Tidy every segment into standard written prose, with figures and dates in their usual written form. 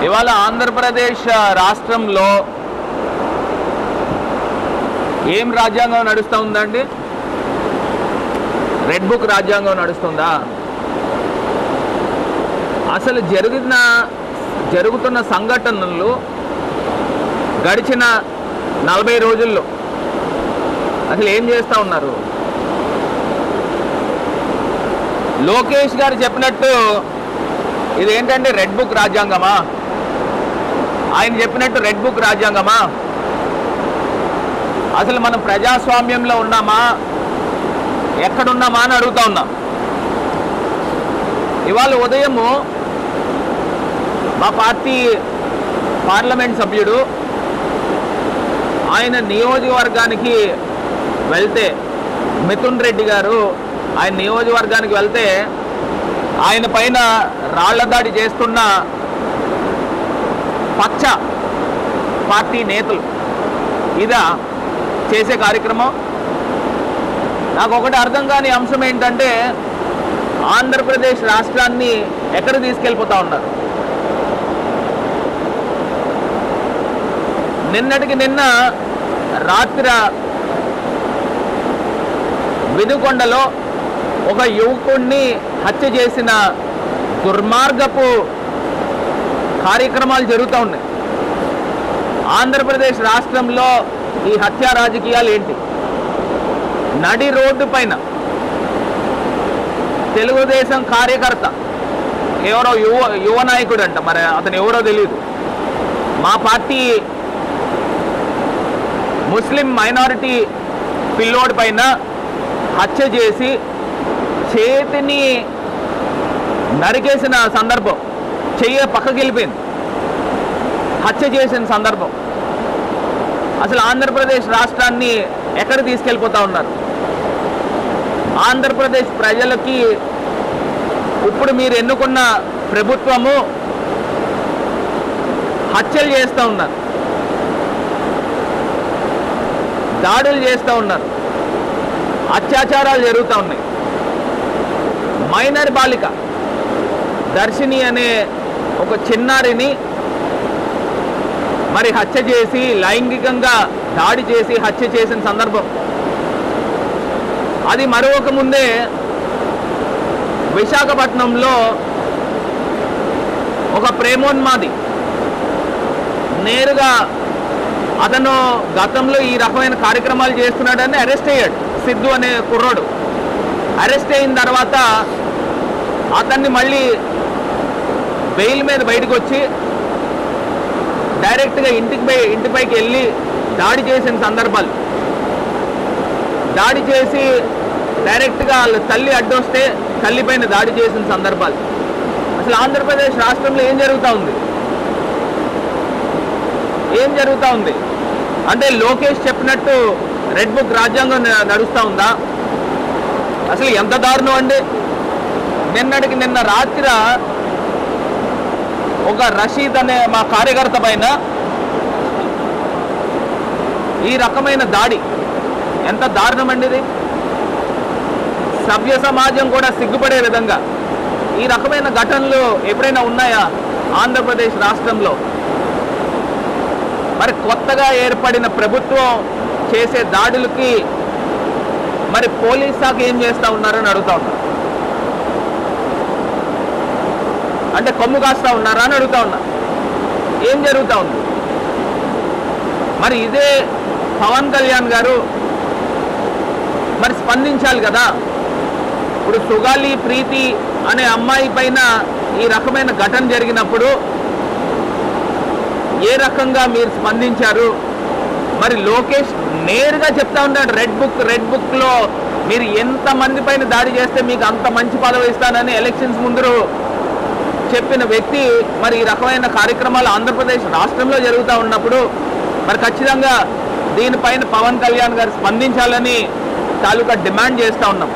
ఇవాళ ఆంధ్రప్రదేశ్ రాష్ట్రంలో ఏం రాజ్యాంగం నడుస్తుందండి? రెడ్ బుక్ రాజ్యాంగం నడుస్తుందా? అసలు జరుగుతున్న సంఘటనలు గడిచిన 40 రోజుల్లో అసలు ఏం చేస్తూ ఉన్నారు? లోకేష్ గారు చెప్పినట్టు ఇదేంటంటే రెడ్ బుక్ రాజ్యాంగమా? ఆయన చెప్పినట్టు రెడ్ బుక్ రాజ్యాంగమా? అసలు మనం ప్రజాస్వామ్యంలో ఉన్నామా, ఎక్కడున్నామా అని అడుగుతా ఉన్నాం. ఇవాళ ఉదయము మా పార్టీ పార్లమెంట్ సభ్యుడు ఆయన నియోజకవర్గానికి వెళ్తే, మిథున్ రెడ్డి గారు ఆయన నియోజకవర్గానికి వెళ్తే ఆయన పైన రాళ్ల దాడి చేస్తున్న పచ్చ పార్టీ నేతలు ఇదా చేసే కార్యక్రమం? నాకు ఒకటి అర్థం కాని అంశం ఏంటంటే ఆంధ్రప్రదేశ్ రాష్ట్రాన్ని ఎక్కడ తీసుకెళ్ళిపోతా ఉన్నారు? నిన్నటికి నిన్న రాత్రి వినుకొండలో ఒక యువకుడిని హత్య చేసిన దుర్మార్గపు కార్యక్రమాలు జరుగుతూ ఉన్నాయి. ఆంధ్రప్రదేశ్ రాష్ట్రంలో ఈ హత్యా రాజకీయాలు ఏంటి? నడి రోడ్డు పైన తెలుగుదేశం కార్యకర్త ఎవరో యువ నాయకుడు అంట, మరి అతను ఎవరో తెలియదు, మా పార్టీ ముస్లిం మైనారిటీ పిల్లోడి పైన హత్య చేసి చేతిని నరికేసిన సందర్భం, చెయ్య పక్కకి వెళ్ళిపోయింది, హత్య చేసిన సందర్భం. అసలు ఆంధ్రప్రదేశ్ రాష్ట్రాన్ని ఎక్కడ తీసుకెళ్ళిపోతా ఉన్నారు? ఆంధ్రప్రదేశ్ ప్రజలకి ఇప్పుడు మీరు ఎన్నుకున్న ప్రభుత్వము హత్యలు చేస్తూ ఉన్నారు, దాడులు చేస్తూ ఉన్నారు, అత్యాచారాలు జరుగుతూ ఉన్నాయి. మైనర్ బాలిక దర్శిని అనే ఒక చిన్నారిని మరి హత్య చేసి, లైంగికంగా దాడి చేసి హత్య చేసిన సందర్భం. అది మరొక ముందే విశాఖపట్నంలో ఒక ప్రేమోన్మాది నేరుగా అతను గతంలో ఈ రకమైన కార్యక్రమాలు చేస్తున్నాడని అరెస్ట్ అయ్యాడు. సిద్ధు అనే కుర్రాడు అరెస్ట్ అయిన తర్వాత అతన్ని మళ్ళీ బెయిల్ మీద బయటకు వచ్చి డైరెక్ట్గా ఇంటిపైకి వెళ్ళి దాడి చేసిన సందర్భాలు, దాడి చేసి డైరెక్ట్గా వాళ్ళ తల్లి అడ్డొస్తే తల్లిపైన దాడి చేసిన సందర్భాలు. అసలు ఆంధ్రప్రదేశ్ రాష్ట్రంలో ఏం జరుగుతూ ఉంది? ఏం జరుగుతూ ఉంది అంటే లోకేష్ చెప్పినట్టు రెడ్ బుక్ రాజ్యాంగం నడుస్తూ ఉందా? అసలు ఎంత దారుణం అండి! నిన్నటికి నిన్న రాత్రి ఒక రషీద్ అనే మా కార్యకర్త పైన ఈ రకమైన దాడి ఎంత దారుణం అండి! ఇది సభ్య సమాజం కూడా సిగ్గుపడే విధంగా ఈ రకమైన ఘటనలు ఎప్పుడైనా ఉన్నాయా ఆంధ్రప్రదేశ్ రాష్ట్రంలో? మరి కొత్తగా ఏర్పడిన ప్రభుత్వం చేసే దాడులకి మరి పోలీస్ శాఖ ఏం చేస్తూ ఉన్నారని అడుగుతా ఉన్నారు. అంటే కొమ్ము కాస్తా ఉన్నారా అని అడుగుతా ఉన్నా. ఏం జరుగుతూ ఉంది? మరి ఇదే పవన్ కళ్యాణ్ గారు మరి స్పందించాలి కదా. ఇప్పుడు సుగాలి ప్రీతి అనే అమ్మాయి పైన ఈ రకమైన ఘటన జరిగినప్పుడు ఏ రకంగా మీరు స్పందించారు? మరి లోకేష్ నేరుగా చెప్తా ఉన్నాడు, రెడ్ బుక్లో మీరు ఎంతమంది పైన దాడి చేస్తే మీకు అంత మంచి పదవి ఇస్తానని ఎలక్షన్స్ ముందు చెప్పిన వ్యక్తి మరి ఈ రకమైన కార్యక్రమాలు ఆంధ్రప్రదేశ్ రాష్ట్రంలో జరుగుతూ ఉన్నప్పుడు మరి ఖచ్చితంగా దీనిపైన పవన్ కళ్యాణ్ గారు స్పందించాలని తాలూకా డిమాండ్ చేస్తూ ఉన్నాం.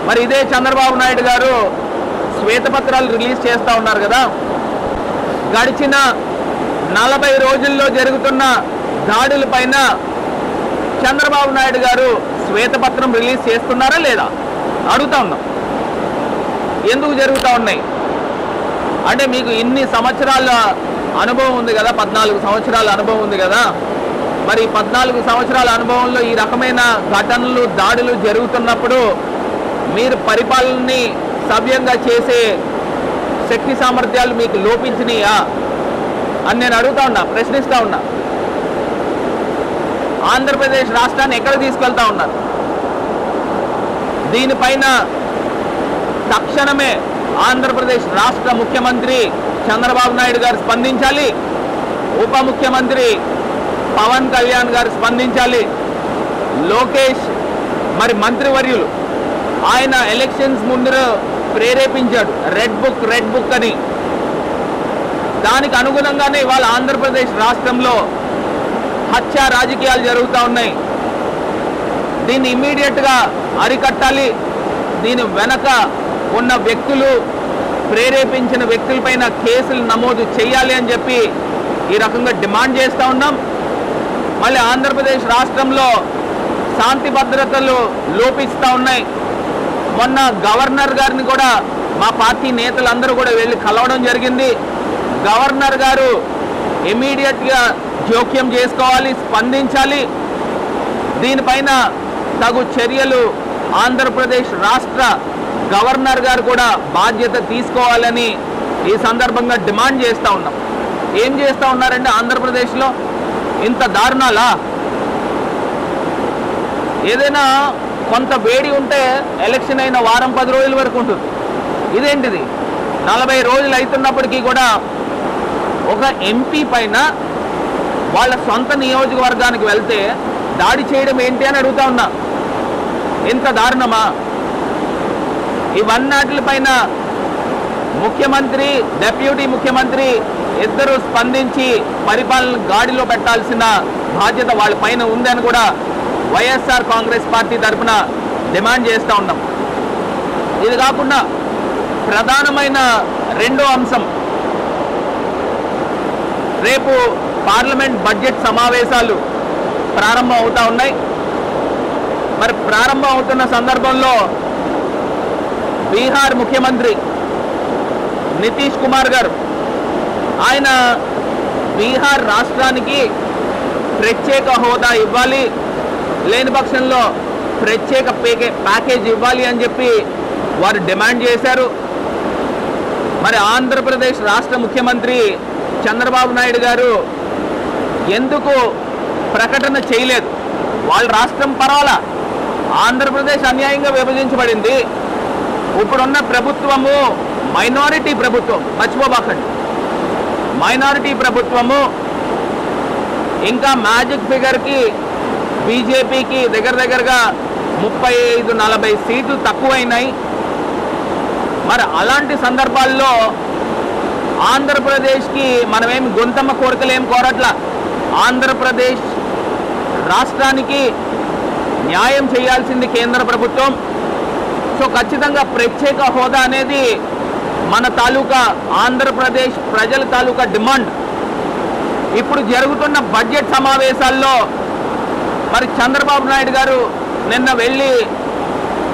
మరి ఇదే చంద్రబాబు నాయుడు గారు శ్వేతపత్రాలు రిలీజ్ చేస్తూ ఉన్నారు కదా. గడిచిన 40 రోజుల్లో జరుగుతున్న దాడుల పైన చంద్రబాబు నాయుడు గారు శ్వేతపత్రం రిలీజ్ చేస్తున్నారా లేదా అడుగుతా ఉన్నాం. ఎందుకు జరుగుతూ ఉన్నాయి? అంటే మీకు ఇన్ని సంవత్సరాల అనుభవం ఉంది కదా, 14 సంవత్సరాల అనుభవం ఉంది కదా, మరి 14 సంవత్సరాల అనుభవంలో ఈ రకమైన ఘటనలు దాడులు జరుగుతున్నప్పుడు మీరు పరిపాలనని సవ్యంగా చేసే శక్తి సామర్థ్యాలు మీకు లోపించినాయా అని నేను అడుగుతా ఉన్నా, ప్రశ్నిస్తూ ఉన్నా. ఆంధ్రప్రదేశ్ రాష్ట్రాన్ని ఎక్కడ తీసుకెళ్తా ఉన్నారు? దీనిపైన తక్షణమే ఆంధ్రప్రదేశ్ రాష్ట్ర ముఖ్యమంత్రి చంద్రబాబు నాయుడు గారు స్పందించాలి, ఉప ముఖ్యమంత్రి పవన్ కళ్యాణ్ గారు స్పందించాలి, లోకేష్ మరి మంత్రివర్యులు ఆయన ఎలక్షన్స్ ముందు ప్రేరేపించాడు రెడ్ బుక్ అని. దానికి అనుగుణంగానే ఇవాళ ఆంధ్రప్రదేశ్ రాష్ట్రంలో హత్య రాజకీయాలు జరుగుతూ ఉన్నాయి. దీన్ని ఇమ్మీడియట్గా అరికట్టాలి. దీని వెనక ఉన్న వ్యక్తులు, ప్రేరేపించిన వ్యక్తులపైన కేసులు నమోదు చేయాలి అని చెప్పి ఈ రకంగా డిమాండ్ చేస్తూ ఉన్నాం. మళ్ళీ ఆంధ్రప్రదేశ్ రాష్ట్రంలో శాంతి భద్రతలు లోపిస్తూ ఉన్నాయి. మొన్న గవర్నర్ గారిని కూడా మా పార్టీ నేతలందరూ కూడా వెళ్ళి కలవడం జరిగింది. గవర్నర్ గారు ఇమీడియట్గా జోక్యం చేసుకోవాలి, స్పందించాలి. దీనిపైన తగు చర్యలు ఆంధ్రప్రదేశ్ రాష్ట్ర గవర్నర్ గారు కూడా బాధ్యత తీసుకోవాలని ఈ సందర్భంగా డిమాండ్ చేస్తూ ఉన్నాం. ఏం చేస్తూ ఉన్నారంటే ఆంధ్రప్రదేశ్లో ఇంత దారుణాలా? ఏదైనా కొంత వేడి ఉంటే ఎలక్షన్ అయిన వారం 10 రోజుల వరకు ఉంటుంది. ఇదేంటిది 40 రోజులు అవుతున్నప్పటికీ కూడా ఒక ఎంపీ పైన వాళ్ళ సొంత నియోజకవర్గానికి వెళ్తే దాడి చేయడం ఏంటి అని అడుగుతా ఉన్నా. ఎంత దారుణమా? ఇవన్నిటిపైన ముఖ్యమంత్రి, డిప్యూటీ ముఖ్యమంత్రి ఇద్దరు స్పందించి పరిపాలన గాడిలో పెట్టాల్సిన బాధ్యత వాళ్ళ పైన ఉందని కూడా వైఎస్ఆర్ కాంగ్రెస్ పార్టీ తరఫున డిమాండ్ చేస్తూ ఉన్నాం. ఇది కాకుండా ప్రధానమైన రెండో అంశం, రేపు పార్లమెంట్ బడ్జెట్ సమావేశాలు ప్రారంభం అవుతూ ఉన్నాయి. మరి ప్రారంభం అవుతున్న సందర్భంలో బీహార్ ముఖ్యమంత్రి నితీష్ కుమార్ గారు ఆయన బీహార్ రాష్ట్రానికి ప్రత్యేక హోదా ఇవ్వాలి, లేని పక్షంలో ప్రత్యేక ప్యాకేజ్ ఇవ్వాలి అని చెప్పి వారు డిమాండ్ చేశారు. మరి ఆంధ్రప్రదేశ్ రాష్ట్ర ముఖ్యమంత్రి చంద్రబాబు నాయుడు గారు ఎందుకు ప్రకటన చేయలేదు? వాళ్ళ రాష్ట్రం పర్వాలా, ఆంధ్రప్రదేశ్ అన్యాయంగా విభజించబడింది. ఇప్పుడున్న ప్రభుత్వము మైనారిటీ ప్రభుత్వం, మర్చిపోబాకండి, మైనారిటీ ప్రభుత్వము. ఇంకా మ్యాజిక్ ఫిగర్కి బీజేపీకి దగ్గరగా 35-40 సీట్లు తక్కువైనాయి. మరి అలాంటి సందర్భాల్లో ఆంధ్రప్రదేశ్కి మనమేమి గొంతమ్మ కోరికలేం కోరట్లా. ఆంధ్రప్రదేశ్ రాష్ట్రానికి న్యాయం చేయాల్సింది కేంద్ర ప్రభుత్వం. సో ఖచ్చితంగా ప్రత్యేక హోదా అనేది మన తాలూకా ఆంధ్రప్రదేశ్ ప్రజల తాలూకా డిమాండ్. ఇప్పుడు జరుగుతున్న బడ్జెట్ సమావేశాల్లో మరి చంద్రబాబు నాయుడు గారు నిన్న వెళ్ళి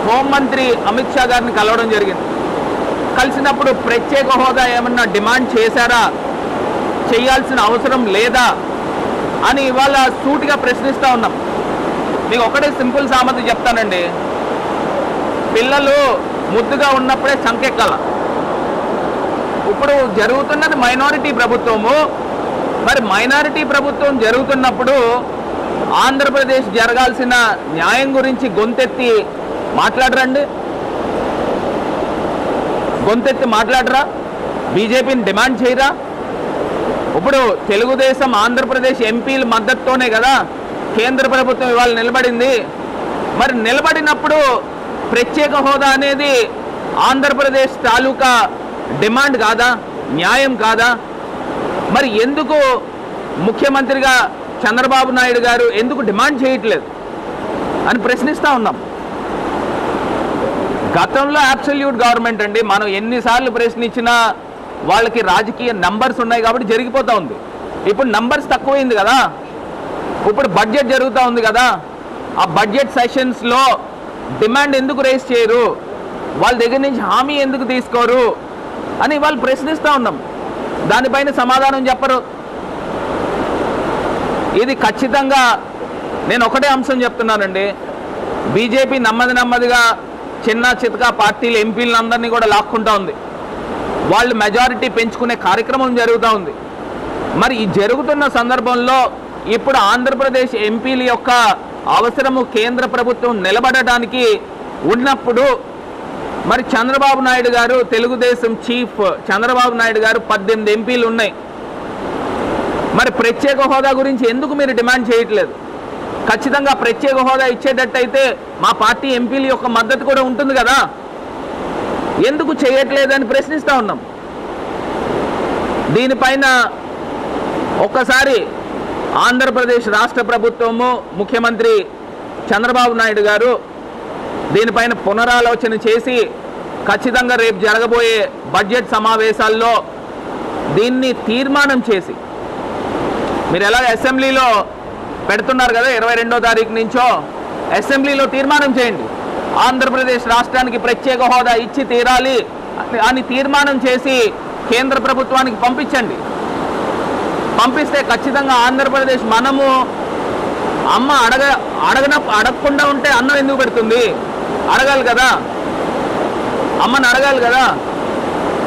హోంమంత్రి అమిత్ షా గారిని కలవడం జరిగింది. కలిసినప్పుడు ప్రత్యేక హోదా ఏమన్నా డిమాండ్ చేశారా, చేయాల్సిన అవసరం లేదా అని ఇవాళ సూటిగా ప్రశ్నిస్తూ ఉన్నాం. మీకు ఒకటే సింపుల్ సామెత చెప్తానండి, పిల్లలు ముద్దుగా ఉన్నప్పుడే సంకెక్కాల. ఇప్పుడు జరుగుతున్నది మైనారిటీ ప్రభుత్వము. మరి మైనారిటీ ప్రభుత్వం జరుగుతున్నప్పుడు ఆంధ్రప్రదేశ్ జరగాల్సిన న్యాయం గురించి గొంతెత్తి మాట్లాడరండి, గొంతెత్తి మాట్లాడరా? బీజేపీని డిమాండ్ చేయరా? ఇప్పుడు తెలుగుదేశం ఆంధ్రప్రదేశ్ ఎంపీల మద్దతుతోనే కదా కేంద్ర ప్రభుత్వం ఇవాళ నిలబడింది. మరి నిలబడినప్పుడు ప్రత్యేక హోదా అనేది ఆంధ్రప్రదేశ్ తాలూకా డిమాండ్ కాదా, న్యాయం కాదా? మరి ఎందుకు ముఖ్యమంత్రిగా చంద్రబాబు నాయుడు గారు ఎందుకు డిమాండ్ చేయట్లేదు అని ప్రశ్నిస్తూ ఉన్నాం. గతంలో అబ్సల్యూట్ గవర్నమెంట్ అండి, మనం ఎన్నిసార్లు ప్రశ్నించినా వాళ్ళకి రాజకీయ నంబర్స్ ఉన్నాయి కాబట్టి జరిగిపోతూ ఉంది. ఇప్పుడు నంబర్స్ తక్కువైంది కదా, ఇప్పుడు బడ్జెట్ జరుగుతూ ఉంది కదా, ఆ బడ్జెట్ సెషన్స్లో డిమాండ్ ఎందుకు రేస్ చేయరు? వాళ్ళ దగ్గర నుంచి హామీ ఎందుకు తీసుకోరు? అని వాళ్ళు ప్రశ్నిస్తూ ఉన్నాం. దానిపైన సమాధానం చెప్పరు. ఇది ఖచ్చితంగా నేను ఒకటే అంశం చెప్తున్నానండి, బీజేపీ నెమ్మదిగా చిన్న చితకా పార్టీల ఎంపీలందరినీ కూడా లాక్కుంటా ఉంది. వాళ్ళు మెజారిటీ పెంచుకునే కార్యక్రమం జరుగుతూ ఉంది. మరి ఈ జరుగుతున్న సందర్భంలో ఇప్పుడు ఆంధ్రప్రదేశ్ ఎంపీల యొక్క అవసరము కేంద్ర ప్రభుత్వం నిలబడటానికి ఉన్నప్పుడు మరి చంద్రబాబు నాయుడు గారు, తెలుగుదేశం చీఫ్ చంద్రబాబు నాయుడు గారు 18 ఎంపీలు ఉన్నాయి. మరి ప్రత్యేక హోదా గురించి ఎందుకు మీరు డిమాండ్ చేయట్లేదు? ఖచ్చితంగా ప్రత్యేక హోదా ఇచ్చేటట్టయితే మా పార్టీ ఎంపీల యొక్క మద్దతు కూడా ఉంటుంది కదా, ఎందుకు చేయట్లేదని ప్రశ్నిస్తూ ఉన్నాం. దీనిపైన ఒక్కసారి ఆంధ్రప్రదేశ్ రాష్ట్ర ప్రభుత్వము, ముఖ్యమంత్రి చంద్రబాబు నాయుడు గారు దీనిపైన పునరాలోచన చేసి ఖచ్చితంగా రేపు జరగబోయే బడ్జెట్ సమావేశాల్లో దీన్ని తీర్మానం చేసి, మీరు ఎలా అసెంబ్లీలో పెడుతున్నారు కదా 22వ తారీఖు నుంచో, అసెంబ్లీలో తీర్మానం చేయండి, ఆంధ్రప్రదేశ్ రాష్ట్రానికి ప్రత్యేక హోదా ఇచ్చి తీరాలి అని తీర్మానం చేసి కేంద్ర ప్రభుత్వానికి పంపించండి. పంపిస్తే ఖచ్చితంగా ఆంధ్రప్రదేశ్ మనము అమ్మ అడగకుండా ఉంటే అన్నం ఎందుకు పెడుతుంది? అడగాలి కదా, అమ్మని అడగాలి కదా.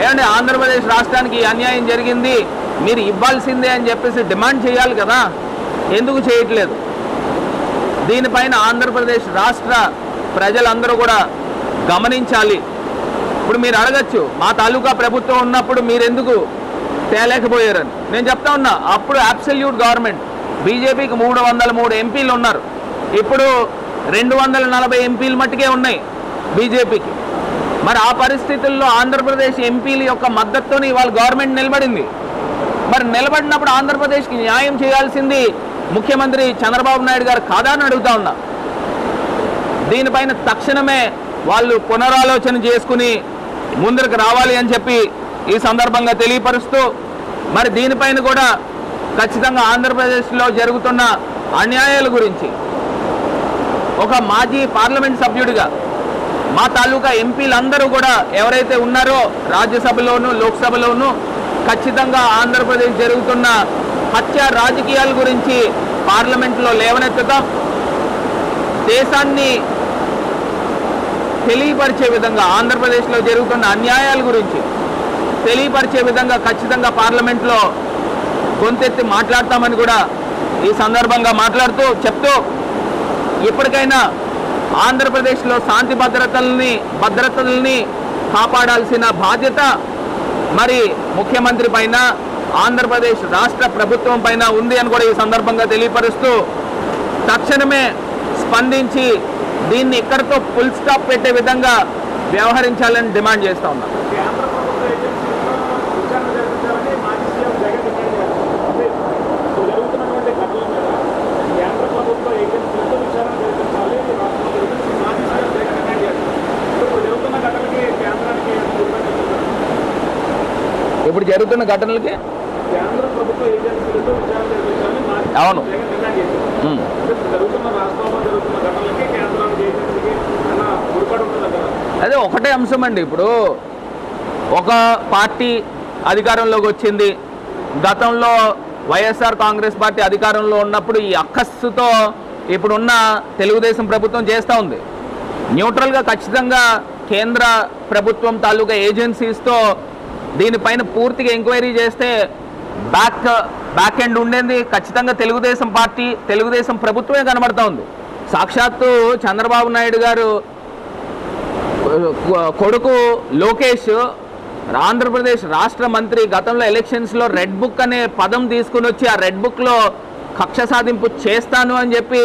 ఏమంటే ఆంధ్రప్రదేశ్ రాష్ట్రానికి అన్యాయం జరిగింది, మీరు ఇవ్వాల్సిందే అని చెప్పేసి డిమాండ్ చేయాలి కదా, ఎందుకు చేయట్లేదు? దీనిపైన ఆంధ్రప్రదేశ్ రాష్ట్ర ప్రజలందరూ కూడా గమనించాలి. ఇప్పుడు మీరు అడగచ్చు, మా తాలూకా ప్రభుత్వం ఉన్నప్పుడు మీరెందుకు తేలేకపోయారని. నేను చెప్తా ఉన్నా, అప్పుడు అబ్సల్యూట్ గవర్నమెంట్, బీజేపీకి 303 ఎంపీలు ఉన్నారు, ఇప్పుడు 240 ఎంపీలు మట్టుకే ఉన్నాయి బీజేపీకి. మరి ఆ పరిస్థితుల్లో ఆంధ్రప్రదేశ్ ఎంపీల యొక్క మద్దతుతోనే ఇవాళ గవర్నమెంట్ నిలబడింది. మరి నిలబడినప్పుడు ఆంధ్రప్రదేశ్కి న్యాయం చేయాల్సింది ముఖ్యమంత్రి చంద్రబాబు నాయుడు గారు కాదా అని అడుగుతా ఉన్నా. దీనిపైన తక్షణమే వాళ్ళు పునరాలోచన చేసుకుని ముందరకు రావాలి అని చెప్పి ఈ సందర్భంగా తెలియపరుస్తూ, మరి దీనిపైన కూడా ఖచ్చితంగా ఆంధ్రప్రదేశ్లో జరుగుతున్న అన్యాయాల గురించి ఒక మాజీ పార్లమెంట్ సభ్యుడిగా మా తాలూకా ఎంపీలందరూ కూడా ఎవరైతే ఉన్నారో రాజ్యసభలోను లోక్సభలోను ఖచ్చితంగా ఆంధ్రప్రదేశ్ జరుగుతున్న హత్య రాజకీయాల గురించి పార్లమెంట్లో లేవనెత్తుతాం. దేశాన్ని తెలియపరిచే విధంగా ఆంధ్రప్రదేశ్లో జరుగుతున్న అన్యాయాల గురించి తెలియపరిచే విధంగా ఖచ్చితంగా పార్లమెంట్లో గొంతెత్తి మాట్లాడతామని కూడా ఈ సందర్భంగా చెప్తూ ఇప్పటికైనా ఆంధ్రప్రదేశ్లో శాంతి భద్రతల్ని కాపాడాల్సిన బాధ్యత మరి ముఖ్యమంత్రి పైన, ఆంధ్రప్రదేశ్ రాష్ట్ర ప్రభుత్వం పైన ఉంది అని కూడా ఈ సందర్భంగా తెలియపరుస్తూ తక్షణమే స్పందించి దీన్ని ఇక్కడితో ఫుల్ స్టాప్ పెట్టే విధంగా వ్యవహరించాలని డిమాండ్ చేస్తూ ఉన్నాం. ఇప్పుడు జరుగుతున్న ఘటనలకి అవును, అదే ఒకటే అంశం అండి. ఇప్పుడు ఒక పార్టీ అధికారంలోకి వచ్చింది, గతంలో వైఎస్ఆర్ కాంగ్రెస్ పార్టీ అధికారంలో ఉన్నప్పుడు ఈ అక్కస్సుతో ఇప్పుడున్న తెలుగుదేశం ప్రభుత్వం చేస్తూ ఉంది. న్యూట్రల్గా ఖచ్చితంగా కేంద్ర ప్రభుత్వం తాలూకా ఏజెన్సీస్తో దీనిపైన పూర్తిగా ఎంక్వైరీ చేస్తే బ్యాక్ ఎండ్ ఉండేది ఖచ్చితంగా తెలుగుదేశం పార్టీ, తెలుగుదేశం ప్రభుత్వమే కనబడతా ఉంది. సాక్షాత్తు చంద్రబాబు నాయుడు గారు కొడుకు లోకేష్ ఆంధ్రప్రదేశ్ రాష్ట్ర మంత్రి గతంలో ఎలక్షన్స్లో రెడ్ బుక్ అనే పదం తీసుకుని వచ్చి ఆ రెడ్ బుక్లో కక్ష సాధింపు చేస్తాను అని చెప్పి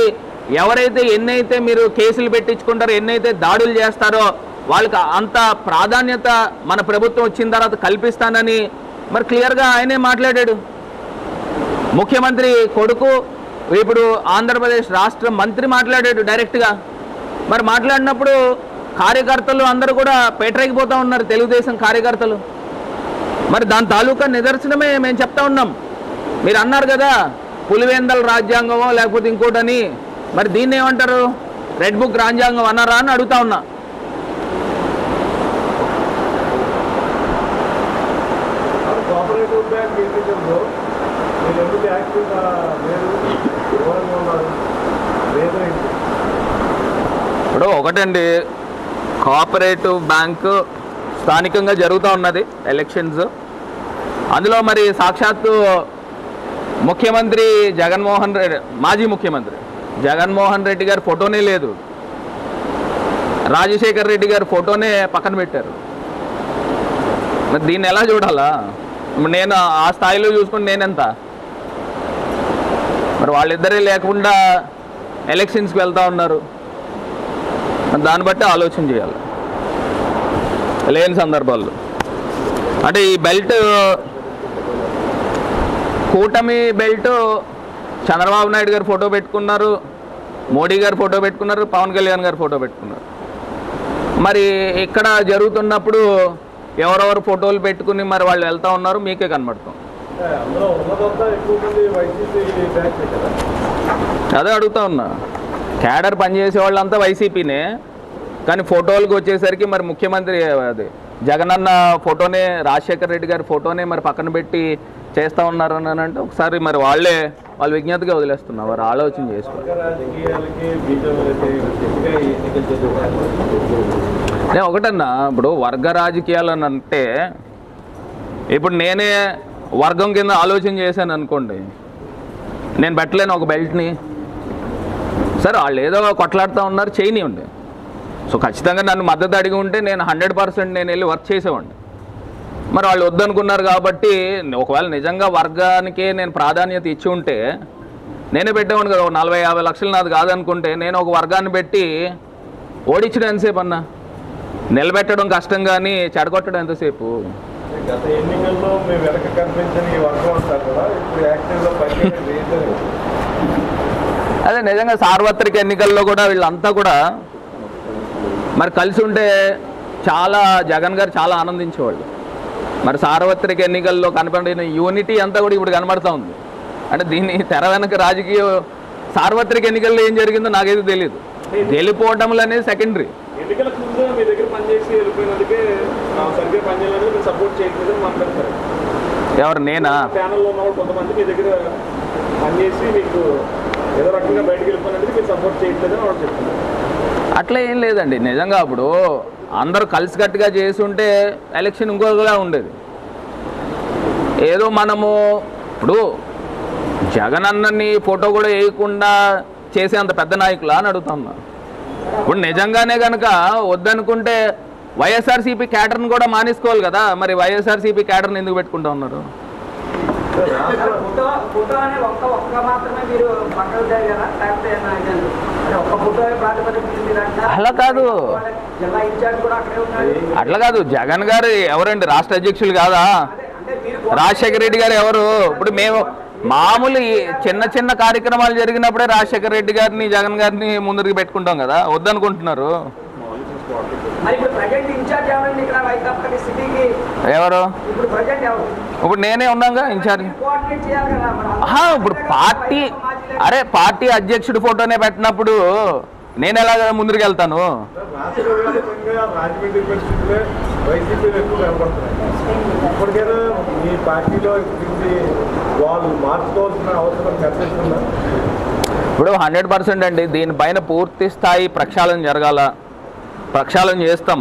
ఎవరైతే ఎన్నైతే మీరు కేసులు పెట్టించుకుంటారో, ఎన్నైతే దాడులు చేస్తారో వాళ్ళకి అంత ప్రాధాన్యత మన ప్రభుత్వం వచ్చిన తర్వాత కల్పిస్తానని మరి క్లియర్గా ఆయనే మాట్లాడాడు. ముఖ్యమంత్రి కొడుకు ఇప్పుడు ఆంధ్రప్రదేశ్ రాష్ట్ర మంత్రి మాట్లాడాడు డైరెక్ట్గా. మరి మాట్లాడినప్పుడు కార్యకర్తలు అందరూ కూడా పేటరైపోతూ ఉన్నారు, తెలుగుదేశం కార్యకర్తలు. మరి దాని తాలూకా నిదర్శనమే మేము చెప్తా ఉన్నాం. మీరు అన్నారు కదా పులివెందల రాజ్యాంగమో లేకపోతే ఇంకోటని, మరి దీన్ని ఏమంటారు? రెడ్ బుక్ రాజ్యాంగం అన్నారా అని అడుగుతా ఉన్నా. కోఆపరేటివ్ బ్యాంక్ ఎన్నికల్లో మీరు ఎందుకు యాక్టివ్గా లేదు, దూరంగా ఉన్నారు, లేదండి? ఇప్పుడు ఒకటండి, కోఆపరేటివ్ బ్యాంకు స్థానికంగా జరుగుతూ ఉన్నది ఎలక్షన్స్. అందులో మరి సాక్షాత్తు ముఖ్యమంత్రి జగన్మోహన్ రెడ్డి, మాజీ ముఖ్యమంత్రి జగన్మోహన్ రెడ్డి గారి ఫోటోనే లేదు, రాజశేఖర్ రెడ్డి గారి ఫోటోనే పక్కన పెట్టారు. మరి దీన్ని ఎలా చూడాలా? నేను ఆ స్థాయిలో చూసుకుని నేనెంత? మరి వాళ్ళిద్దరే లేకుండా ఎలక్షన్స్కి వెళ్తూ ఉన్నారు. దాన్ని బట్టి ఆలోచన చేయాలి. లేని సందర్భాల్లో అంటే ఈ బెల్ట్, కూటమి బెల్ట్ చంద్రబాబు నాయుడు గారు ఫోటో పెట్టుకున్నారు, మోడీ గారు ఫోటో పెట్టుకున్నారు, పవన్ కళ్యాణ్ గారు ఫోటో పెట్టుకున్నారు. మరి ఇక్కడ జరుగుతున్నప్పుడు ఎవరెవరు ఫోటోలు పెట్టుకుని మరి వాళ్ళు వెళ్తూ ఉన్నారు మీకే కనబడతాం. అదే అడుగుతా ఉన్నా. క్యాడర్ పనిచేసే వాళ్ళంతా వైసీపీనే, కానీ ఫోటోలకు వచ్చేసరికి మరి ముఖ్యమంత్రి అది జగనన్న ఫోటోనే, రాజశేఖర్ రెడ్డి గారి ఫోటోనే మరి పక్కన పెట్టి చేస్తూ ఉన్నారు అని అంటే ఒకసారి మరి వాళ్ళు విజ్ఞతగా వదిలేస్తున్నారు. వారు ఆలోచన చేసుకోవాలి. నేను ఒకటన్నా, ఇప్పుడు వర్గ రాజకీయాలు అని అంటే ఇప్పుడు నేనే వర్గం కింద ఆలోచన చేశాను అనుకోండి, నేను పెట్టలేను ఒక బెల్ట్ని. సరే వాళ్ళు ఏదో కొట్లాడుతూ ఉన్నారు, చేయనివ్వండి. సో ఖచ్చితంగా నన్ను మద్దతు అడిగి ఉంటే నేను 100% నేను వెళ్ళి వర్క్ చేసేవాడిని. మరి వాళ్ళు వద్దనుకున్నారు కాబట్టి, ఒకవేళ నిజంగా వర్గానికే నేను ప్రాధాన్యత ఇచ్చి ఉంటే నేనే పెట్టేవాడిని కదా. 40-50 లక్షలు నాది కాదనుకుంటే నేను ఒక వర్గాన్ని పెట్టి ఓడించడం ఎంతసేపు అన్నా? నిలబెట్టడం కష్టం కానీ చెడగొట్టడం ఎంతసేపు? గత ఎన్నికల్లో మేము వెనక కనిపించని వర్గం అంటారు కదా, ఇప్పుడు యాక్టివ్లో పనిచేయడం. అదే నిజంగా సార్వత్రిక ఎన్నికల్లో కూడా వీళ్ళంతా కూడా మరి కలిసి ఉంటే చాలా, జగన్ గారు చాలా ఆనందించేవాళ్ళు. మరి సార్వత్రిక ఎన్నికల్లో కనపడిన యూనిటీ అంతా కూడా ఇప్పుడు కనబడుతూ ఉంది. అంటే దీన్ని తెర వెనక రాజకీయ సార్వత్రిక ఎన్నికల్లో ఏం జరిగిందో నాకైతే తెలియదు. గెలిపోవటంలో అనేది సెకండరీ. ఎన్నికలకు ముందు మీ దగ్గర పనిచేసి వెళ్ళిపోయినందుకే సరిగ్గా పనిచేయాలని మీరు సపోర్ట్ చేయట్లేదని మాట్లాడతారు. ఎవరు? నేనా? ప్యానల్లో ఉన్నవాళ్ళు కొంతమంది మీ దగ్గర పనిచేసి మీకు ఏదో రకంగా బయటకు వెళ్ళిపోయినందుకు మీరు సపోర్ట్ చేయట్లేదని వాళ్ళు చెప్తున్నారు. అట్లా ఏం లేదండి. నిజంగా అప్పుడు అందరూ కలిసికట్టుగా చేసి ఉంటే ఎలక్షన్ ఇంకోలా ఉండేది. ఏదో మనము ఇప్పుడు జగన్ అన్నని ఫోటో కూడా వేయకుండా చేసే అంత పెద్ద నాయకులా అని అడుగుతున్నా. ఇప్పుడు నిజంగానే కనుక వద్దనుకుంటే వైఎస్ఆర్సీపీ క్యాడర్ని కూడా మానేసుకోవాలి కదా. మరి వైఎస్ఆర్సీపీ క్యాడర్ని ఎందుకు పెట్టుకుంటా ఉన్నారు? అలా కాదు, అట్లా కాదు. జగన్ గారు ఎవరండి? రాష్ట్ర అధ్యక్షులు కాదా? రాజశేఖర రెడ్డి గారు ఎవరు? ఇప్పుడు మేము మామూలు చిన్న చిన్న కార్యక్రమాలు జరిగినప్పుడే రాజశేఖర రెడ్డి గారిని, జగన్ గారిని ముందరికి పెట్టుకుంటాం కదా. వద్దనుకుంటున్నారు ఎవరు? ఇప్పుడు నేనే ఉన్నాగా ఇన్ఛార్జ్. ఇప్పుడు పార్టీ అధ్యక్షుడి ఫోటోనే పెట్టినప్పుడు నేను ఎలా ముందుకు వెళ్తాను? ఇప్పుడు 100% అండి. దీనిపైన పూర్తి స్థాయి ప్రక్షాళన జరగాల. ప్రక్షాళన చేస్తాం.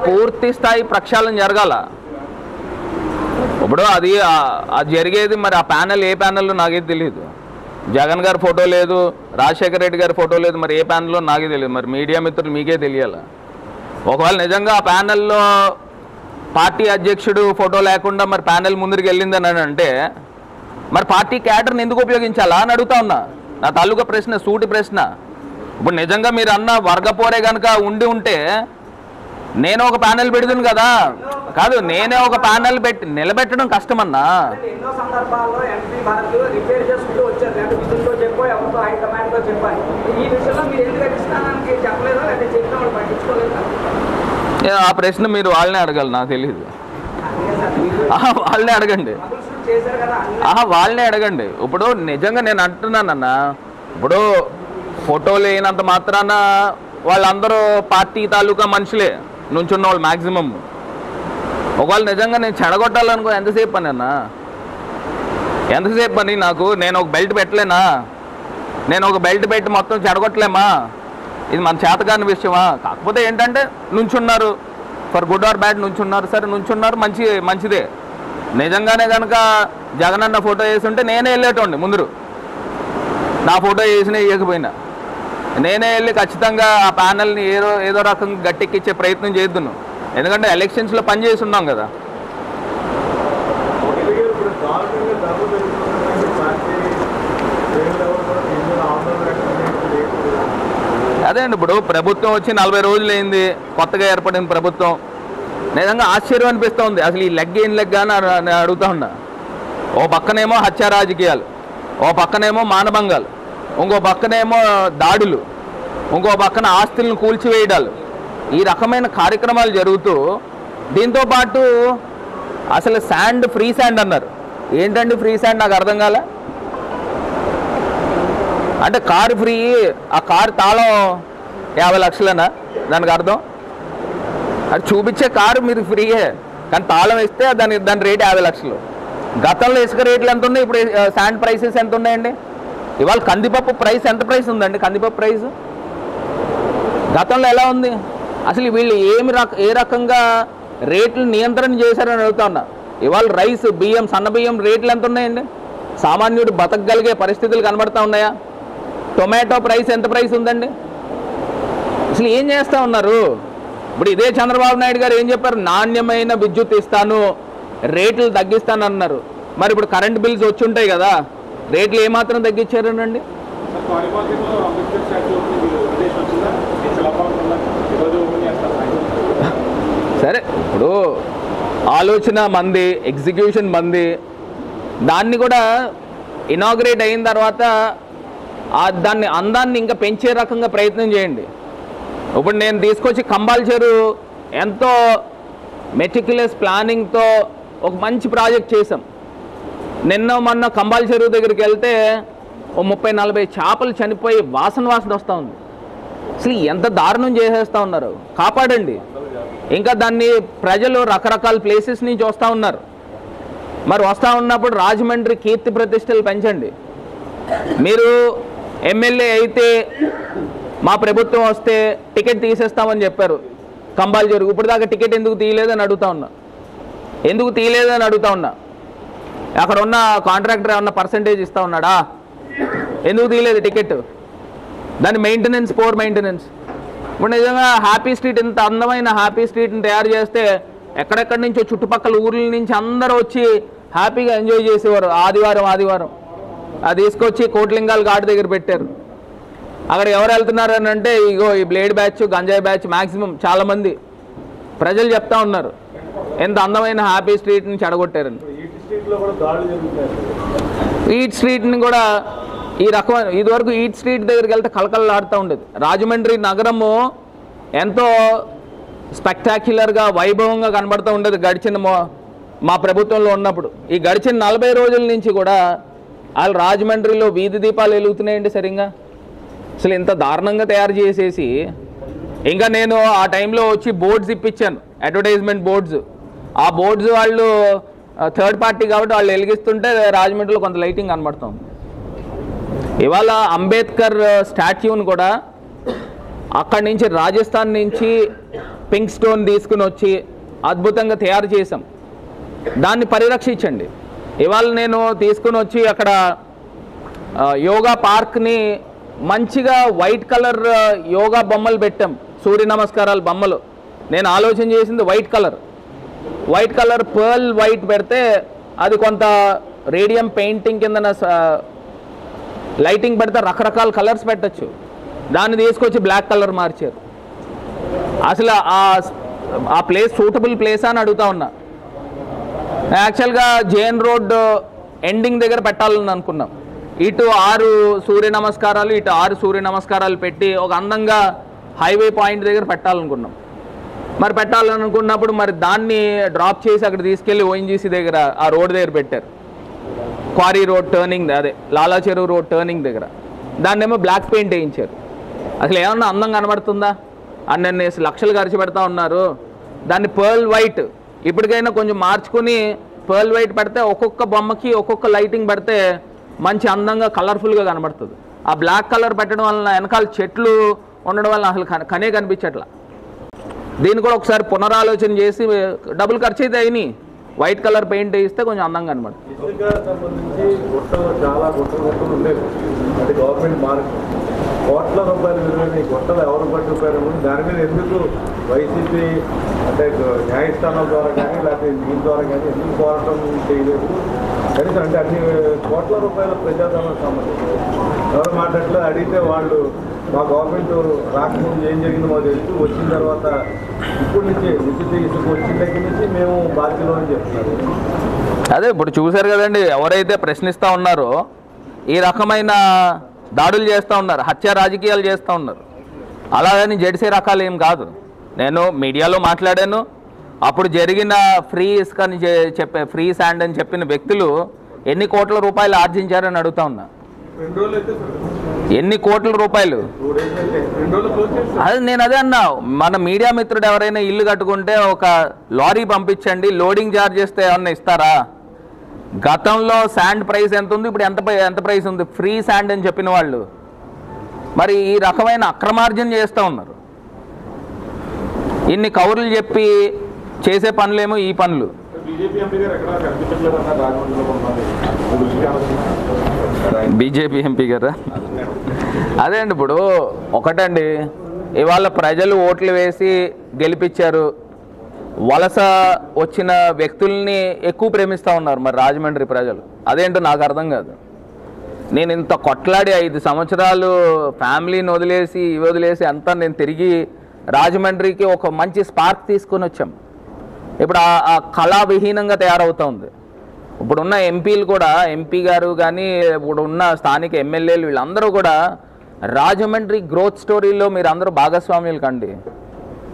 పూర్తి స్థాయి ప్రక్షాళన జరగాల. ఇప్పుడు అది జరిగేది మరి ఆ ప్యానెల్ ఏ ప్యానెల్లో నాకే తెలియదు. జగన్ గారి ఫోటో లేదు, రాజశేఖర రెడ్డి గారి ఫోటో లేదు. మరి ఏ ప్యానెల్లో నాకే తెలియదు. మరి మీడియా మిత్రులు మీకే తెలియాలి. ఒకవేళ నిజంగా ఆ ప్యానెల్లో పార్టీ అధ్యక్షుడు ఫోటో లేకుండా మరి ప్యానెల్ ముందుకు వెళ్ళిందని అంటే మరి పార్టీ క్యాడర్ని ఎందుకు ఉపయోగించాలా అని అడుగుతా ఉన్నా. నా తాలూకా ప్రశ్న, సూటి ప్రశ్న. ఇప్పుడు నిజంగా మీరు అన్న వర్గపోరే కనుక ఉంటే నేను ఒక ప్యానెల్ పెడుతుంది కదా. కాదు, నేనే ఒక ప్యానెల్ పెట్టి నిలబెట్టడం కష్టమన్నా. ఆ ప్రశ్న మీరు వాళ్ళనే అడగాలి, నాకు తెలియదు. వాళ్ళనే అడగండి. వాళ్ళనే అడగండి. ఇప్పుడు నిజంగా నేను అంటున్నానన్నా, ఇప్పుడు ఫోటో లేనంత మాత్రాన వాళ్ళందరూ పార్టీ తాలూకా మనుషులే నుంచున్న వాళ్ళు మ్యాక్సిమం. ఒకవేళ నిజంగా నేను చెడగొట్టాలనుకో ఎంతసేపు పని అన్నా, ఎంతసేపు పని నాకు? నేను ఒక బెల్ట్ పెట్టలేనా? నేను ఒక బెల్ట్ పెట్టి మొత్తం చెడగొట్టలేమా? ఇది మన చేతకాని విషయమా? కాకపోతే ఏంటంటే నుంచున్నారు, ఫర్ గుడ్ ఆర్ బ్యాడ్ నుంచున్నారు, సరే నుంచున్నారు, మంచిదే. నిజంగానే కనుక జగనన్న ఫోటో వేసి ఉంటే నేనే వెళ్ళేటోండి ముందు. నా ఫోటో వేసినా వేయకపోయినా నేనే వెళ్ళి ఖచ్చితంగా ఆ ప్యానల్ని ఏదో రకంగా గట్టెక్కించే ప్రయత్నం చేద్దును. ఎందుకంటే ఎలక్షన్స్లో పనిచేసి ఉన్నాం కదా. అదే అండి, ఇప్పుడు ప్రభుత్వం వచ్చి 40 రోజులు అయింది, కొత్తగా ఏర్పడిన ప్రభుత్వం. నిజంగా ఆశ్చర్యం అనిపిస్తూ ఉంది. అసలు ఈ లెగ్ ఏం లెగ్ అని అడుగుతా ఉన్నా. ఓ పక్కనేమో హత్య రాజకీయాలు, ఓ పక్కనేమో మానభంగాలు, ఇంకో పక్కనేమో దాడులు, ఇంకో పక్కన ఆస్తులను కూల్చివేయడాలు, ఈ రకమైన కార్యక్రమాలు జరుగుతూ, దీంతోపాటు అసలు శాండ్ ఫ్రీ శాండ్ అన్నారు. ఏంటండి ఫ్రీ శాండ్? నాకు అర్థం కాలే. అంటే కారు ఫ్రీ, ఆ కారు తాళం 50 లక్షలనా? దానికి అర్థం అది చూపించే కారు మీరు ఫ్రీయే, కానీ తాళం వేస్తే దాని రేట్ 50 లక్షలు. గతంలో ఇసుక రేట్లు ఎంత ఉన్నాయి, ఇప్పుడు శాండ్ ప్రైసెస్ ఎంత ఉన్నాయండి? ఇవాళ కందిపప్పు ప్రైస్ ఎంత ప్రైస్ ఉందండి? కందిపప్పు ప్రైస్ గతంలో ఎలా ఉంది? అసలు వీళ్ళు ఏ రకంగా రేట్లు నియంత్రణ చేశారని అడుగుతా ఉన్నా. ఇవాళ రైస్, బియ్యం, సన్న బియ్యం రేట్లు ఎంత ఉన్నాయండి? సామాన్యుడు బతకగలిగే పరిస్థితులు కనబడతా ఉన్నాయా? టొమాటో ప్రైస్ ఎంత ప్రైస్ ఉందండి? అసలు ఏం చేస్తూ ఉన్నారు? ఇప్పుడు ఇదే చంద్రబాబు నాయుడు గారు ఏం చెప్పారు? నాణ్యమైన విద్యుత్ ఇస్తాను, రేట్లు తగ్గిస్తాను అన్నారు. మరి ఇప్పుడు కరెంట్ బిల్స్ వచ్చి ఉంటాయి కదా, రేట్లు ఏమాత్రం తగ్గించారనండి? సరే, ఇప్పుడు ఆలోచన మంది, ఎగ్జిక్యూషన్ మంది. దాన్ని కూడా ఇనాగ్రేట్ అయిన తర్వాత దాన్ని అందాన్ని ఇంకా పెంచే రకంగా ప్రయత్నం చేయండి. ఇప్పుడు నేను తీసుకొచ్చి కంబాల్ చెరువు ఎంతో మెటిక్యులస్ ప్లానింగ్తో ఒక మంచి ప్రాజెక్ట్ చేసాం. మొన్న కంబాల్ చెరువు దగ్గరికి వెళ్తే ఓ 30-40 చేపలు చనిపోయి వాసన వస్తూ ఉంది. అసలు ఎంత దారుణం చేసేస్తూ ఉన్నారు. కాపాడండి. ఇంకా దాన్ని ప్రజలు రకరకాల ప్లేసెస్ నుంచి వస్తూ ఉన్నారు. మరి వస్తూ ఉన్నప్పుడు రాజమండ్రి కీర్తి ప్రతిష్టలు పెంచండి. మీరు ఎమ్మెల్యే అయితే మా ప్రభుత్వం వస్తే టికెట్ తీసేస్తామని చెప్పారు కంబాల్ చెరువు. ఇప్పుడు దాకా టికెట్ ఎందుకు తీయలేదని అడుగుతా ఉన్నా. అక్కడ ఉన్న కాంట్రాక్టర్ ఏమన్నా పర్సంటేజ్ ఇస్తూ ఉన్నాడా? ఎందుకు తీయలేదు టికెట్? దాని మెయింటెనెన్స్, పోర్ మెయింటెనెన్స్. ఇప్పుడు నిజంగా హ్యాపీ స్ట్రీట్, ఇంత అందమైన హ్యాపీ స్ట్రీట్ని తయారు చేస్తే ఎక్కడెక్కడి నుంచో చుట్టుపక్కల ఊర్ల నుంచి అందరూ వచ్చి హ్యాపీగా ఎంజాయ్ చేసేవారు. ఆదివారం అది తీసుకొచ్చి కోట్లింగాల ఘాట్ దగ్గర పెట్టారు. అక్కడ ఎవరు వెళ్తున్నారు అని అంటే ఇగో ఈ బ్లేడ్ బ్యాచ్, గంజాయి బ్యాచ్, మ్యాక్సిమం చాలామంది ప్రజలు చెప్తా ఉన్నారు ఎంత అందమైన హ్యాపీ స్ట్రీట్ని చెడగొట్టారని. ఈట్ స్ట్రీట్ని కూడా ఈ రకమైన, ఇదివరకు ఈట్ స్ట్రీట్ దగ్గరికి వెళ్తే కలకలలాడుతూ ఉండేది. రాజమండ్రి నగరము ఎంతో స్పెక్టాక్యులర్గా, వైభవంగా కనబడుతూ ఉండేది గడిచిన మా ప్రభుత్వంలో ఉన్నప్పుడు. ఈ గడిచిన 40 రోజుల నుంచి కూడా వాళ్ళు రాజమండ్రిలో వీధి దీపాలు వెలుగుతున్నాయండి సరిగ్గా. అసలు ఇంత దారుణంగా తయారు చేసేసి, ఇంకా నేను ఆ టైంలో వచ్చి బోర్డ్స్ ఇప్పించాను, అడ్వర్టైజ్మెంట్ బోర్డ్స్. ఆ బోర్డ్స్ వాళ్ళు థర్డ్ పార్టీ కాబట్టి వాళ్ళు వెలిగిస్తుంటే రాజమండ్రిలో కొంత లైటింగ్ కనబడుతుంది. ఇవాళ అంబేద్కర్ స్టాట్యూని కూడా అక్కడి నుంచి రాజస్థాన్ నుంచి పింక్ స్టోన్ తీసుకుని వచ్చి అద్భుతంగా తయారు చేసాం. దాన్ని పరిరక్షించండి. ఇవాళ నేను తీసుకుని వచ్చి అక్కడ యోగా పార్క్ని మంచిగా వైట్ కలర్ యోగా బొమ్మలు పెట్టాం, సూర్య నమస్కారాల బొమ్మలు. నేను ఆలోచన చేసింది వైట్ కలర్ పర్ల్ వైట్ పెడితే అది కొంత రేడియం పెయింటింగ్ కింద లైటింగ్ పెడితే రకరకాల కలర్స్ పెట్టచ్చు. దాన్ని తీసుకొచ్చి బ్లాక్ కలర్ మార్చారు. అసలు ఆ ప్లేస్ సూటబుల్ ప్లేస్ అని అడుగుతా ఉన్నా. యాక్చువల్గా జేఎన్ రోడ్ ఎండింగ్ దగ్గర పెట్టాలని అనుకున్నాం. ఇటు 6 సూర్య నమస్కారాలు, ఇటు 6 సూర్య నమస్కారాలు పెట్టి ఒక అందంగా హైవే పాయింట్ దగ్గర పెట్టాలనుకున్నాం. మరి పెట్టాలనుకున్నప్పుడు మరి దాన్ని డ్రాప్ చేసి అక్కడ తీసుకెళ్ళి ఓఎన్జీసీ దగ్గర ఆ రోడ్ దగ్గర పెట్టారు. క్వారీ రోడ్ టర్నింగ్, అదే లాలా చెరువు రోడ్ టర్నింగ్ దగ్గర. దాన్ని ఏమో బ్లాక్ పెయింట్ వేయించారు. అసలు ఏమన్నా అందం కనబడుతుందా? అన్నీ లక్షలు ఖర్చు పెడతా ఉన్నారు. దాన్ని పర్ల్ వైట్ ఇప్పటికైనా కొంచెం మార్చుకుని పర్ల్ వైట్ పెడితే ఒక్కొక్క బొమ్మకి ఒక్కొక్క లైటింగ్ పెడితే మంచి అందంగా కలర్ఫుల్గా కనబడుతుంది. ఆ బ్లాక్ కలర్ పెట్టడం వలన వెనకాల చెట్లు ఉండడం వల్ల అసలు కనే కనిపించట్లా. దీన్ని కూడా ఒకసారి పునరాలోచన చేసి డబ్బులు ఖర్చు అయితే అయినాయి వైట్ కలర్ పెయింట్ వేస్తే కొంచెం అందంగా కనబడుతుంది. సంబంధించి గుట్టలు చాలా గుట్టలు ఉండేవి. అది గవర్నమెంట్ మార్క్ కోట్ల రూపాయలు విలువైన గుట్టలు ఎవరు పట్టుకుపోయారు. దాని మీద ఎందుకు వైసీపీ అంటే న్యాయస్థానాల ద్వారా కానీ లేకపోతే దీని ద్వారా కానీ ఎందుకు పోరాటం చేయలేదు? కనీసం అంటే అన్ని కోట్ల రూపాయల ప్రజాధనం సంబంధించి ఎవరు మాట్లాడలేదు. అడిగితే వాళ్ళు మా గవర్నమెంట్ రాకముందు ఏం జరిగిందో మాకు తెలుసు, వచ్చిన తర్వాత ఇప్పుడు నుంచి ఉచిత ఇసుకు వచ్చిన దగ్గర నుంచి మేము బాధ్యులు అని చెప్తున్నారు. అదే ఇప్పుడు చూశారు కదండి, ఎవరైతే ప్రశ్నిస్తూ ఉన్నారో ఈ రకమైన దాడులు చేస్తూ ఉన్నారు, హత్య రాజకీయాలు చేస్తూ ఉన్నారు. అలాగని జెడిసే రకాలు ఏం కాదు. నేను మీడియాలో మాట్లాడాను. అప్పుడు జరిగిన ఫ్రీ ఇసుక అని చెప్పే ఫ్రీ శాండ్ అని చెప్పిన వ్యక్తులు ఎన్ని కోట్ల రూపాయలు ఆర్జించారని అడుగుతా ఉన్నా. ఎన్ని కోట్ల రూపాయలు? అది నేను అదే అన్నా, మన మీడియా మిత్రుడు ఎవరైనా ఇల్లు కట్టుకుంటే ఒక లారీ పంపించండి, లోడింగ్ ఛార్జ్ చేస్తే ఏమన్నా ఇస్తారా? గతంలో శాండ్ ప్రైస్ ఎంత ఉంది, ఇప్పుడు ఎంత ప్రైస్ ఉంది ఫ్రీ శాండ్ అని చెప్పిన వాళ్ళు? మరి ఈ రకమైన అక్రమార్జన చేస్తూ ఉన్నారు. ఇన్ని కౌరులు చెప్పి చేసే పనులేమో ఈ పనులు. బీజేపీ ఎంపీ గారా? అదే అండి, ఇప్పుడు ఒకటండి, ఇవాళ ప్రజలు ఓట్లు వేసి గెలిపించారు, వలస వచ్చిన వ్యక్తుల్ని ఎక్కువ ప్రేమిస్తూ ఉన్నారు మరి రాజమండ్రి ప్రజలు. అదేంటో నాకు అర్థం కాదు. నేను ఇంత కొట్లాడి 5 సంవత్సరాలు ఫ్యామిలీని వదిలేసి అంతా నేను తిరిగి రాజమండ్రికి ఒక మంచి స్పార్క్ తీసుకొని వచ్చాం. ఇప్పుడు ఆ కళావిహీనంగా తయారవుతూ ఉంది. ఇప్పుడున్న ఎంపీలు కూడా, ఎంపీ గారు కానీ ఇప్పుడు ఉన్న స్థానిక ఎమ్మెల్యేలు వీళ్ళందరూ కూడా రాజమండ్రి గ్రోత్ స్టోరీలో మీరు అందరూ భాగస్వామ్యులు కండి.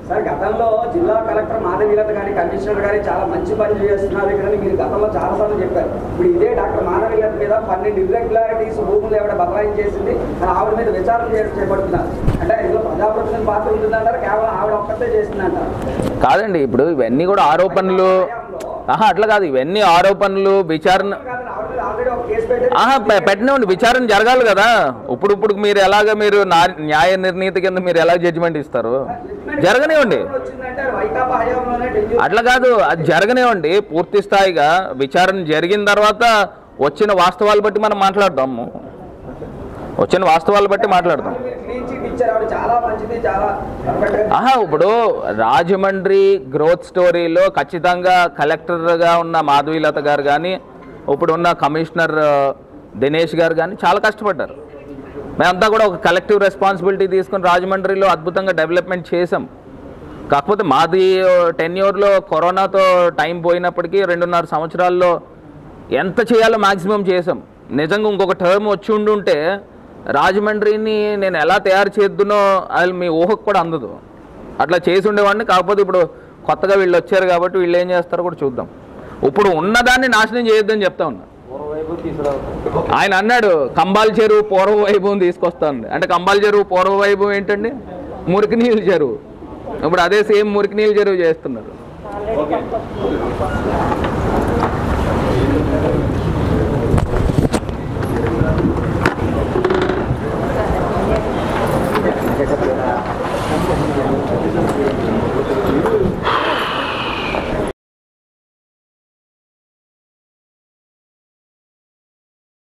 సార్, గతంలో జిల్లా కలెక్టర్ మాధవీలత గారి, కమిషనర్ గారి చాలా మంచి పనులు చేస్తున్నారు ఇక్కడ మీరు గతంలో చాలాసార్లు చెప్పారు. ఇప్పుడు ఇదే డాక్టర్ మాధవీలత మీద 12 ఇర్రెగ్యులారిటీస్ భూములు ఎవడ బదలాయించేసింది, ఆవిడ మీద విచారణ చేపడుతున్నారు. అంటే ఇందులో ప్రజాప్రతినిధుల పాత్ర ఉంటుందంటారు, కేవలం ఆవిడ ఒక్కతే చేస్తుందంటారు? కాదండి, ఇప్పుడు ఇవన్నీ కూడా ఆరోపణలు. అట్లా కాదు, ఇవన్నీ ఆరోపణలు. విచారణ పెట్టినండి, విచారణ జరగాలి కదా. ఇప్పుడు మీరు ఎలాగ మీరు న్యాయ నిర్ణీత కింద మీరు ఎలా జడ్జిమెంట్ ఇస్తారు? జరగనివ్వండి. అట్లా కాదు, అది జరగనివ్వండి. పూర్తి స్థాయిగా విచారణ జరిగిన తర్వాత వచ్చిన వాస్తవాలు బట్టి మనం మాట్లాడదాము. ఇప్పుడు రాజమండ్రి గ్రోత్ స్టోరీలో ఖచ్చితంగా కలెక్టర్గా ఉన్న మాధవీలత గారు కానీ, ఇప్పుడు ఉన్న కమిషనర్ దినేష్ గారు కానీ చాలా కష్టపడ్డారు. మేమంతా కూడా ఒక కలెక్టివ్ రెస్పాన్సిబిలిటీ తీసుకుని రాజమండ్రిలో అద్భుతంగా డెవలప్మెంట్ చేసాం. కాకపోతే మాది టెన్యూర్లో కరోనాతో టైం పోయినప్పటికీ 2.5 సంవత్సరాల్లో ఎంత చేయాలో మ్యాక్సిమం చేసాం. నిజంగా ఇంకొక టర్మ్ వచ్చి ఉండుంటే రాజమండ్రిని నేను ఎలా తయారు చేద్దునో అది మీ ఊహకు కూడా అందదు. అట్లా చేసి ఉండేవాడిని. కాకపోతే ఇప్పుడు కొత్తగా వీళ్ళు వచ్చారు కాబట్టి వీళ్ళు ఏం చేస్తారో కూడా చూద్దాం. ఇప్పుడు ఉన్నదాన్ని నాశనం చేయొద్దని చెప్తా ఉన్నా. ఆయన అన్నాడు కంబాల్ చెరువు పూర్వ వైభవం తీసుకొస్తాను. అంటే కంబాల్ చెరువు పూర్వ వైభవం ఏంటండి? మురికి నీళ్ళ చెరువు. ఇప్పుడు అదే సేమ్ మురికి నీళ్ళ చెరువు చేస్తున్నారు.